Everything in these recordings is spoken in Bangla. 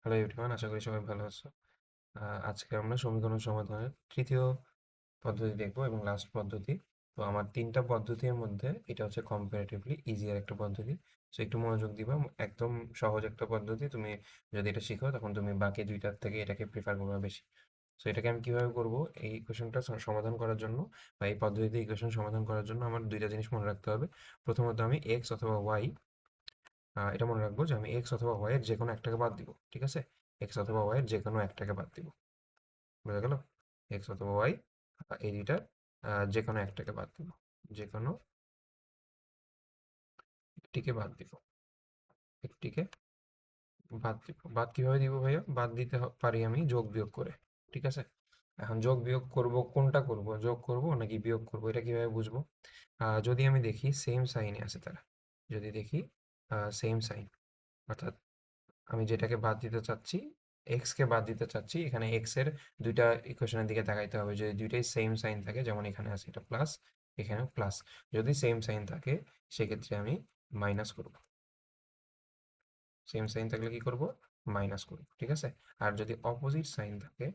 হ্যালো এভরিওয়ান, আশা করি সবাই ভালো আছো। আজকে আমরা সমীকরণ সমাধানের তৃতীয় পদ্ধতি দেখবো এবং লাস্ট পদ্ধতি। তো আমার তিনটা পদ্ধতির মধ্যে এটা হচ্ছে কম্পারেটিভলি ইজিয়ার একটা পদ্ধতি। সো একটু মনোযোগ দিবা, একদম সহজ একটা পদ্ধতি। তুমি যদি এটা শিখো তখন তুমি বাকি দুইটার থেকে এটাকে প্রিফার করবে বেশি। সো এটাকে আমি কিভাবে করব, এই ইকুয়েশনটা সমাধান করার জন্য বা এই পদ্ধতিতে ইকুয়েশন সমাধান করার জন্য আমার দুইটা জিনিস মনে রাখতে হবে। প্রথমত আমি এক্স অথবা ওয়াই, এটা মনে রাখবো যে আমি এক্স অথবা ওয়াই এর যে কোনো একটাকে বাদ দিব। ঠিক আছে, এক্স অথবা ওয়াই এর যে কোনো একটাকে বাদ দিব। বুঝা গেল? এক্স অথবা ওয়াই এই দুইটার যে কোনো একটাকে বাদ দিব, যে কোনো একটিকে বাদ দিব, একটিকে বাদ দিব। বাদ কিভাবে দিব ভাইয়া? বাদ দিতে পারি আমি যোগ বিয়োগ করে। ঠিক আছে, এখন যোগ বিয়োগ করব, কোনটা করব, যোগ করব নাকি বিয়োগ করব, এটা কিভাবে বুঝবো? যদি আমি দেখি সেম সাইনে আছে তারা, যদি দেখি সেম সাইন, অর্থাৎ আমি যেটাকে বাদ দিতে চাচ্ছি, এক্স কে বাদ দিতে চাচ্ছি, এখানে এক্স এর দুইটা ইকুয়েশনের দিকে তাকাইতে হবে। যদি দুইটাই সেম সাইন থাকে, যেমন এখানে আছে এটা প্লাস, এখানেও প্লাস, যদি সেম সাইন থাকে সেক্ষেত্রে আমি মাইনাস করব। সেম সাইন থাকলে কি করব? মাইনাস করব। ঠিক আছে, আর যদি অপোজিট সাইন থাকে,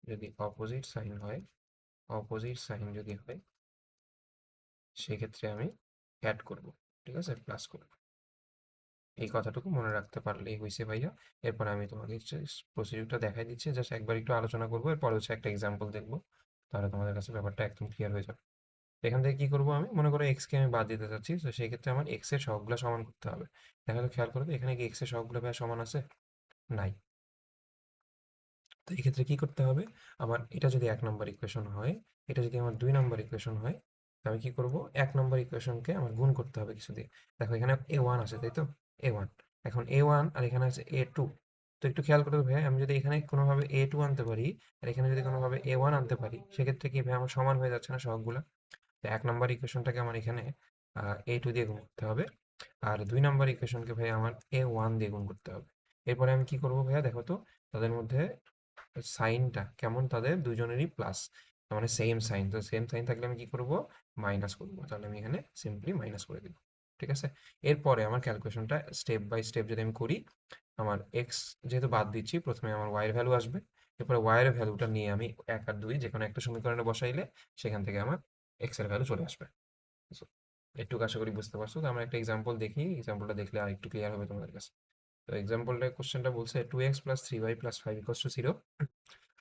যদি অপোজিট সাইন হয়, অপোজিট সাইন যদি হয় সেক্ষেত্রে আমি অ্যাড করব। ঠিক আছে, প্লাস করব। এই কথাটুকু মনে রাখতে পারলেই হয়েছে ভাইয়া। এরপর আমি তোমাকে প্রসিডিউরটা দেখাই দিচ্ছি, জাস্ট একবার একটু আলোচনা করবো, এরপর হচ্ছে একটা এক্সাম্পল দেখবো, তাহলে তোমাদের কাছে ব্যাপারটা একদম ক্লিয়ার হয়ে যাবে। এখান থেকে কি করবো, আমি মনে করো এক্স কে আমি বাদ দিতে চাচ্ছি, তো সেই ক্ষেত্রে আমার এক্স এর সহগগুলো সমান করতে হবে। দেখা তো, খেয়াল করবে এখানে কি এক্স এর সহগগুলো ভাইয়া সমান আছে? নাই। তো এই ক্ষেত্রে কি করতে হবে, আমার এটা যদি 1 নম্বর ইকুয়েশন হয়, এটা যদি আমার 2 নম্বর ইকুয়েশন হয়, তো আমি কি করব, 1 নম্বর ইকুয়েশনকে আমার গুণ করতে হবে কিছু দিয়ে। দেখো এখানে a1 আছে, তাই তো? a1, এখন a1 আর এখানে আছে a2। তো একটু খেয়াল করতে ভাই, আমি যদি এখানে কোনোভাবে a2 আনতে পারি আর এখানে যদি কোনোভাবে a1 আনতে পারি, সেক্ষেত্রে কি ভাই আমার সমান হয়ে যাচ্ছে না সবগুলা? তো 1 নম্বর ইকুয়েশনটাকে আমার এখানে a2 দিয়ে গুণ করতে হবে, আর 2 নম্বর ইকুয়েশনকে ভাই আমার a1 দিয়ে গুণ করতে হবে। এরপরে আমি কি করব ভাইয়া, দেখো তো তাদের মধ্যে সাইনটা কেমন, তাদের দুজনেরই প্লাস, তার মানে সেম সাইন। তো সেম সাইন থাকলে আমি কি করব? মাইনাস করব। তাহলে আমি এখানে সিম্পলি মাইনাস করে দিব। ঠিক আছে, এরপরে আমার ক্যালকুলেশনটা স্টেপ বাই স্টেপ যদি আমি করি, আমার এক্স যেহেতু বাদ দিচ্ছি, প্রথমে আমার ওয়াই এর ভ্যালু আসবে, এরপরে ওয়াই এর ভ্যালুটা নিয়ে আমি 1 আর 2 যে কোনো একটা সমীকরণে বসাইলে সেখান থেকে আমার এক্স এর ভ্যালু চলে আসবে। So, একটু আশা করি বুঝতে পারছো। তো আমরা একটা এক্সাম্পল দেখি, এক্সাম্পলটা দেখলে আর একটু ক্লিয়ার হবে তোমাদের কাছে। তো এক্সাম্পলটা, কোশ্চেনটা বলছে 2x plus 3y plus 5 equals to 0,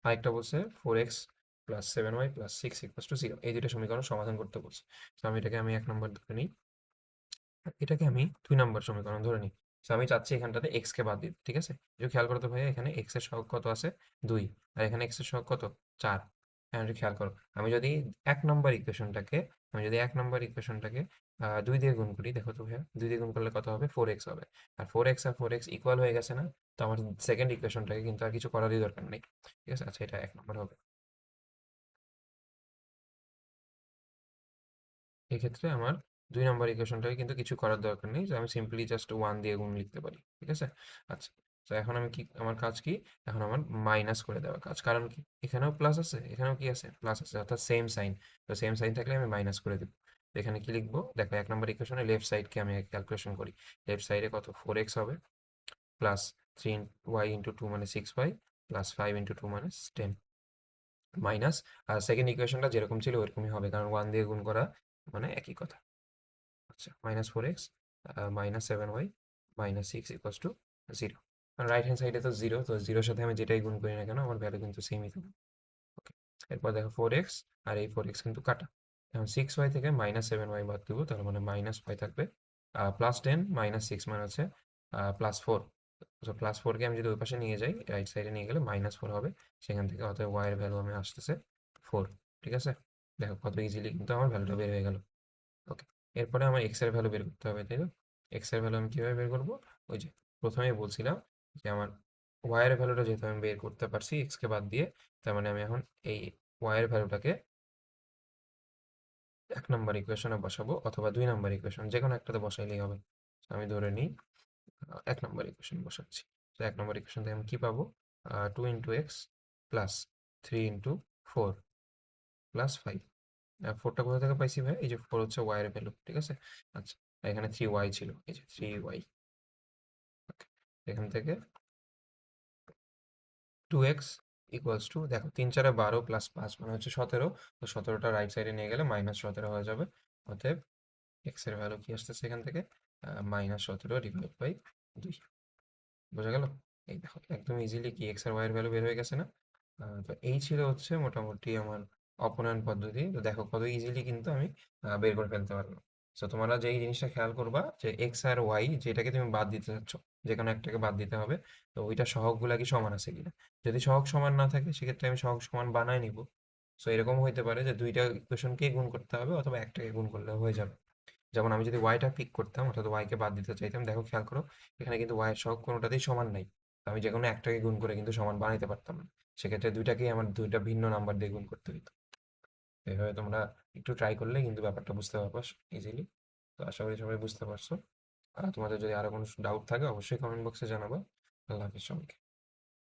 আরেকটা বলছে 4x plus 7y plus 6 equals to 0। এই দুটো সমীকরণ সমাধান করতে বলছে। তো আমি এটাকে 1 নম্বর ধরে নিই, আর এটাকে আমি 2 নম্বর সমীকরণ ধরে নিই। তো আমি চাচ্ছি এখানটাতে x কে বাদ দিতে। ঠিক আছে, একটু খেয়াল করতে ভাইয়া, এখানে x এর সহগ কত আছে? 2, আর এখানে x এর সহগ কত? 4। এখন একটু খেয়াল করো, আমি যদি 1 নম্বর ইকুয়েশনটাকে, আমি যদি 1 নম্বর ইকুয়েশনটাকে 2 দিয়ে গুণ করি, দেখো তো ভাইয়া 2 দিয়ে গুণ করলে কত হবে? 4x হবে। আর 4x ইকুয়াল হয়ে গেছে না? তো আমার সেকেন্ড ইকুয়েশনটাকে কিন্তু আর কিছু করারই দরকার নেই। ঠিক আছে, আচ্ছা এটা 1 নম্বর হবে। এক্ষেত্রে আমার 2 নম্বর ইকুয়েশনটাকে কিন্তু কিছু করার দরকার নেই, যে আমি সিম্পলি জাস্ট 1 দিয়ে গুণ লিখতে পারি। ঠিক আছে, আচ্ছা। তো এখন আমি কি, আমার কাজ কি? এখন আমার মাইনাস করে দেওয়ার কাজ। কারণ কি, এখানেও প্লাস আছে, এখানেও কি আছে? প্লাস আছে, অর্থাৎ সেম সাইন। তো সেম সাইন থাকলে আমি মাইনাস করে দেবো। তো এখানে কি লিখবো, দেখো 1 নম্বর ইকুয়েশনে লেফট সাইডকে আমি ক্যালকুলেশন করি। লেফট সাইডে কত? 4x হবে, প্লাস 3y ইন্টু 2 মানে 6y, প্লাস 5 ইন্টু 2 মানে 10, মাইনাস, আর সেকেন্ড ইকুয়েশনটা যেরকম ছিল ওরকমই হবে, কারণ 1 দিয়ে গুণ করা মানে একই কথা। আচ্ছা, -4x -7y -6 equals to 0। Right hand সাইডে তো 0, তো 0-র সাথে আমি যেটাই গুণ করি না কেন আমার ভ্যালু কিন্তু সেমই থাকবে। ওকে, এরপর দেখো 4x আর এই 4x কিন্তু কাটা। এখন 6y থেকে -7y বাদ দেবো, তার মানে -y থাকবে, +10 -6 মানে হচ্ছে +4। তো +4 কে আমি যদি ওই পাশে নিয়ে যাই, রাইট সাইডে নিয়ে গেলে -4 হবে, সেখান থেকে অতএব y এর ভ্যালু আমি আসতেছে 4। ঠিক আছে, দেখো কত ইজিলি কিন্তু আমার ভ্যালুটা বের হয়ে গেল। ওকে, এরপরে আমার এক্স এর ভ্যালু বের করতে হবে, তাই তো? এক্স এর ভ্যালু আমি কিভাবে বের করবো? ওই যে প্রথমেই বলছিলাম যে আমার ওয়াই এর ভ্যালুটা যেহেতু আমি বের করতে পারছি এক্স কে বাদ দিয়ে, তার মানে আমি এখন এই ওয়াই এর ভ্যালুটাকে 1 নম্বর ইকুয়েশনে বসাবো, অথবা 2 নম্বর ইকুয়েশন, যে কোনো একটাতে বসাইলেই হবে। আমি ধরে নিই 1 নম্বর ইকুয়েশন বসাচ্ছি। তো 1 নম্বর ইকুয়েশন থেকে আমি কি পাবো? 2 × x প্লাস 3 × 4 প্লাস 5। 4টা কোথা থেকে পাইছি ভাই? এই যে 4 হচ্ছে ওয়াই এর ভ্যালু। ঠিক আছে, আচ্ছা, আর এখানে 3y ছিল, এই যে 3y। ওকে, এখান থেকে 2x ইকুয়ালস টু, দেখো 3 4 12 প্লাস 5 মানে হচ্ছে 17, তো 17টা রাইট সাইডে নিয়ে গেলে -17 হয়ে যাবে। অতএব এক্স এর ভ্যালু কি আসতেছে এখান থেকে, -17 / 2। বোঝা গেল? এই দেখো একদম ইজিলি কি এক্স আর ওয়াই এর ভ্যালু বের হয়ে গেছে না? তো এই ছিল হচ্ছে মোটামুটি আমার অপনয়ন পদ্ধতি। তো দেখো কত ইজিলি কিন্তু আমি বের করে ফেলতে পারবো। তো তোমরা যেই জিনিসটা খেয়াল করবা যে এক্স আর ওয়াই যেটাকে তুমি বাদ দিতে চাচ্ছ, যে কোনো একটাকে বাদ দিতে হবে, তো ওইটা সহগগুলা কি সমান আছে কিনা। যদি সহগ সমান না থাকে সেক্ষেত্রে আমি সহগ সমান বানায় নিব। সো এরকম হইতে পারে যে দুইটা ইকুয়েশনকে গুণ করতে হবে অথবা একটাকে গুণ করলে হয়ে যাবে। যেমন আমি যদি ওয়াইটা পিক করতাম অর্থাৎ ওয়াইকে বাদ দিতে চাইতাম, দেখো খেয়াল করো এখানে কিন্তু ওয়াইয়ের সহগ কোনোটাতেই সমান নাই। তো আমি যে কোনো একটাকে গুণ করে কিন্তু সমান বানাইতে পারতাম না। সেক্ষেত্রে দুইটাকেই আমার দুইটা ভিন্ন নাম্বার দিয়ে গুণ করতে হতো। এভাবে তোমরা একটু ট্রাই করলে কিন্তু ব্যাপারটা বুঝতে পারবো ইজিলি। তো আশা করি সবাই বুঝতে পারছো। আর তোমাদের যদি আরো কোনো ডাউট থাকে অবশ্যই কমেন্ট বক্সে জানাবো। আল্লাহ হাফিজ সবাইকে।